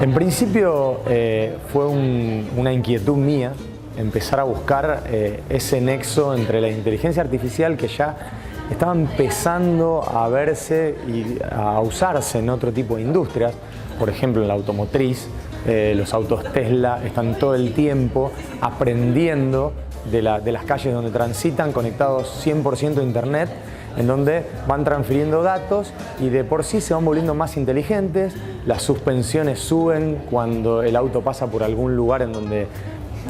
En principio fue una inquietud mía empezar a buscar ese nexo entre la inteligencia artificial que ya estaba empezando a verse y a usarse en otro tipo de industrias, por ejemplo en la automotriz. Los autos Tesla están todo el tiempo aprendiendo de las calles donde transitan, conectados 100% a internet, en donde van transfiriendo datos y de por sí se van volviendo más inteligentes. Las suspensiones suben cuando el auto pasa por algún lugar en donde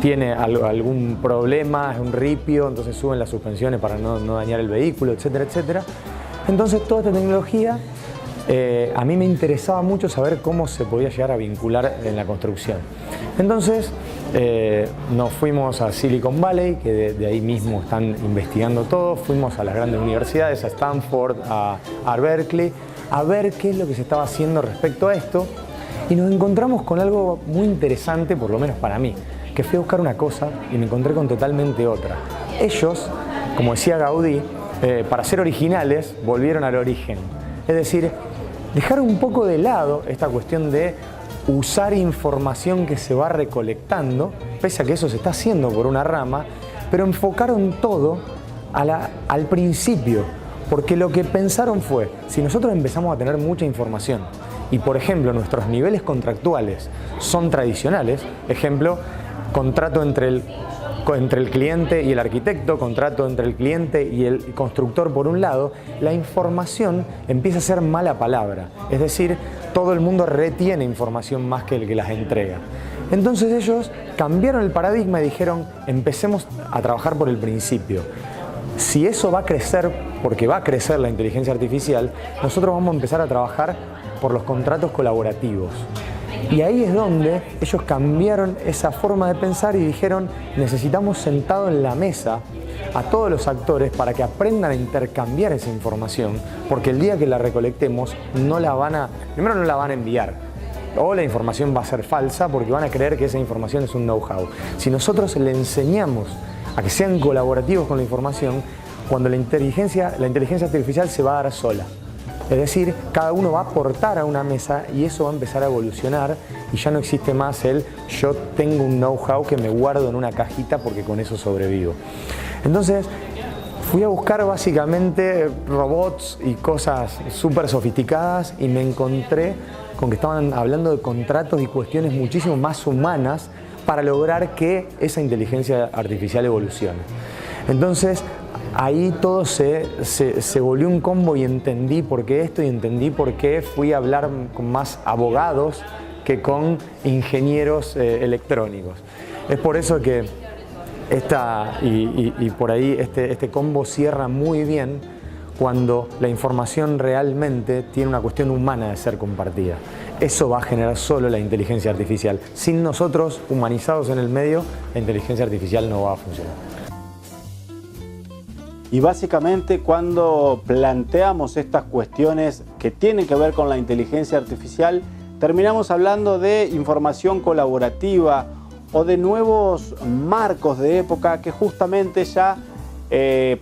tiene algún problema, es un ripio, entonces suben las suspensiones para no dañar el vehículo, etcétera, etcétera. Entonces toda esta tecnología a mí me interesaba mucho saber cómo se podía llegar a vincular en la construcción. Entonces nos fuimos a Silicon Valley, que de ahí mismo están investigando todo. Fuimos a las grandes universidades, a Stanford, a Berkeley, a ver qué es lo que se estaba haciendo respecto a esto. Y nos encontramos con algo muy interesante, por lo menos para mí, que fui a buscar una cosa y me encontré con totalmente otra. Ellos, como decía Gaudí, para ser originales, volvieron al origen. Es decir, dejaron un poco de lado esta cuestión de usar información que se va recolectando, pese a que eso se está haciendo por una rama, pero enfocaron todo al principio, porque lo que pensaron fue, si nosotros empezamos a tener mucha información y, por ejemplo, nuestros niveles contractuales son tradicionales, ejemplo, contrato entre el cliente y el arquitecto, contrato entre el cliente y el constructor por un lado, la información empieza a ser mala palabra. Es decir, todo el mundo retiene información más que el que las entrega. Entonces ellos cambiaron el paradigma y dijeron, empecemos a trabajar por el principio. Si eso va a crecer, porque va a crecer la inteligencia artificial, nosotros vamos a empezar a trabajar por los contratos colaborativos. Y ahí es donde ellos cambiaron esa forma de pensar y dijeron, necesitamos sentado en la mesa a todos los actores para que aprendan a intercambiar esa información, porque el día que la recolectemos primero no la van a enviar, o la información va a ser falsa porque van a creer que esa información es un know-how. Si nosotros le enseñamos a que sean colaborativos con la información, cuando la inteligencia artificial se va a dar sola. Es decir, cada uno va a aportar a una mesa y eso va a empezar a evolucionar y ya no existe más el yo tengo un know-how que me guardo en una cajita porque con eso sobrevivo. Entonces, fui a buscar básicamente robots y cosas súper sofisticadas y me encontré con que estaban hablando de contratos y cuestiones muchísimo más humanas para lograr que esa inteligencia artificial evolucione. Entonces, ahí todo se volvió un combo y entendí por qué esto y entendí por qué fui a hablar con más abogados que con ingenieros electrónicos. Es por eso que por ahí este combo cierra muy bien cuando la información realmente tiene una cuestión humana de ser compartida. Eso va a generar solo la inteligencia artificial. Sin nosotros, humanizados en el medio, la inteligencia artificial no va a funcionar. Y básicamente cuando planteamos estas cuestiones que tienen que ver con la inteligencia artificial, terminamos hablando de información colaborativa o de nuevos marcos de época que justamente ya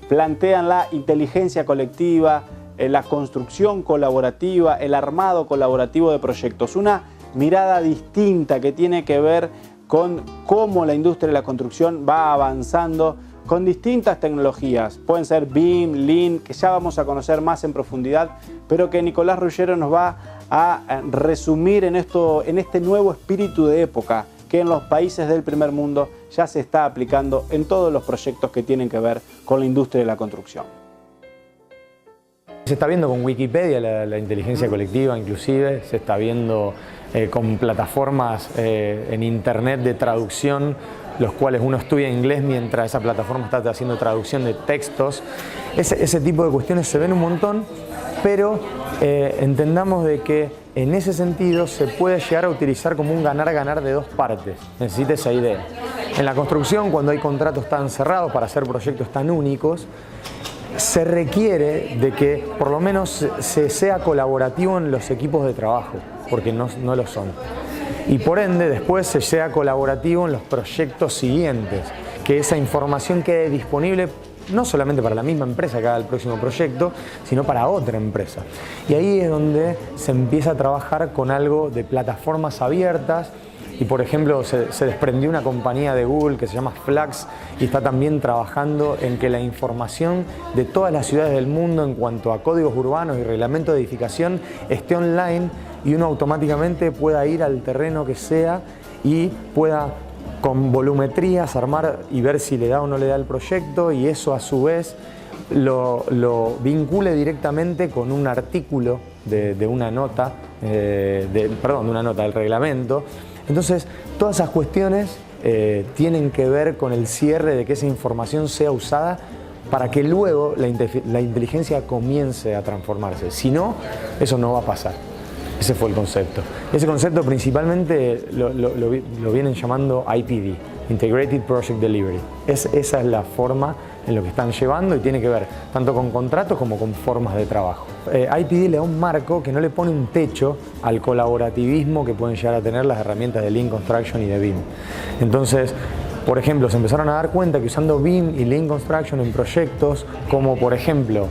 plantean la inteligencia colectiva, la construcción colaborativa, el armado colaborativo de proyectos. Una mirada distinta que tiene que ver con cómo la industria de la construcción va avanzando con distintas tecnologías. Pueden ser BIM, Lean, que ya vamos a conocer más en profundidad, pero que Nicolás Ruggiero nos va a resumir en este nuevo espíritu de época que en los países del primer mundo ya se está aplicando en todos los proyectos que tienen que ver con la industria de la construcción. Se está viendo con Wikipedia la inteligencia colectiva, inclusive se está viendo con plataformas en internet de traducción, los cuales uno estudia inglés mientras esa plataforma está haciendo traducción de textos. Ese tipo de cuestiones se ven un montón, pero entendamos de que en ese sentido se puede llegar a utilizar como un ganar-ganar de dos partes. Necesita esa idea. En la construcción, cuando hay contratos tan cerrados para hacer proyectos tan únicos, se requiere de que por lo menos se sea colaborativo en los equipos de trabajo, porque no lo son. Y por ende después se sea colaborativo en los proyectos siguientes, que esa información quede disponible no solamente para la misma empresa que haga el próximo proyecto, sino para otra empresa. Y ahí es donde se empieza a trabajar con algo de plataformas abiertas. Y por ejemplo se desprendió una compañía de Google que se llama Flax y está también trabajando en que la información de todas las ciudades del mundo en cuanto a códigos urbanos y reglamento de edificación esté online y uno automáticamente pueda ir al terreno que sea y pueda con volumetrías armar y ver si le da o no le da el proyecto, y eso a su vez lo vincule directamente con un artículo de una nota, de una nota del reglamento. Entonces, todas esas cuestiones tienen que ver con el cierre de que esa información sea usada para que luego la inteligencia comience a transformarse. Si no, eso no va a pasar. Ese fue el concepto. Ese concepto principalmente lo vienen llamando IPD, Integrated Project Delivery. Esa es la forma en lo que están llevando y tiene que ver tanto con contratos como con formas de trabajo. IPD le da un marco que no le pone un techo al colaborativismo que pueden llegar a tener las herramientas de Lean Construction y de BIM. Entonces, por ejemplo, se empezaron a dar cuenta que usando BIM y Lean Construction en proyectos como, por ejemplo,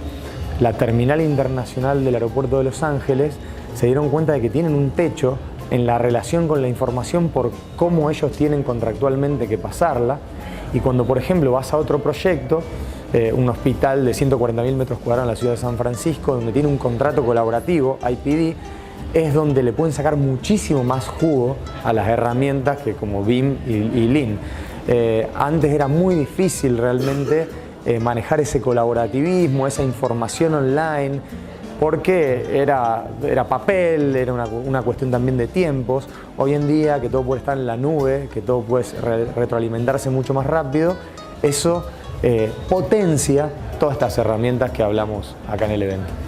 la Terminal Internacional del Aeropuerto de Los Ángeles, se dieron cuenta de que tienen un techo en la relación con la información por cómo ellos tienen contractualmente que pasarla. Y cuando, por ejemplo, vas a otro proyecto, un hospital de 140.000 metros cuadrados en la ciudad de San Francisco, donde tiene un contrato colaborativo, IPD, es donde le pueden sacar muchísimo más jugo a las herramientas que como BIM y Lean. Antes era muy difícil realmente manejar ese colaborativismo, esa información online, porque era papel, era una cuestión también de tiempos. Hoy en día, que todo puede estar en la nube, que todo puede retroalimentarse mucho más rápido, eso potencia todas estas herramientas que hablamos acá en el evento.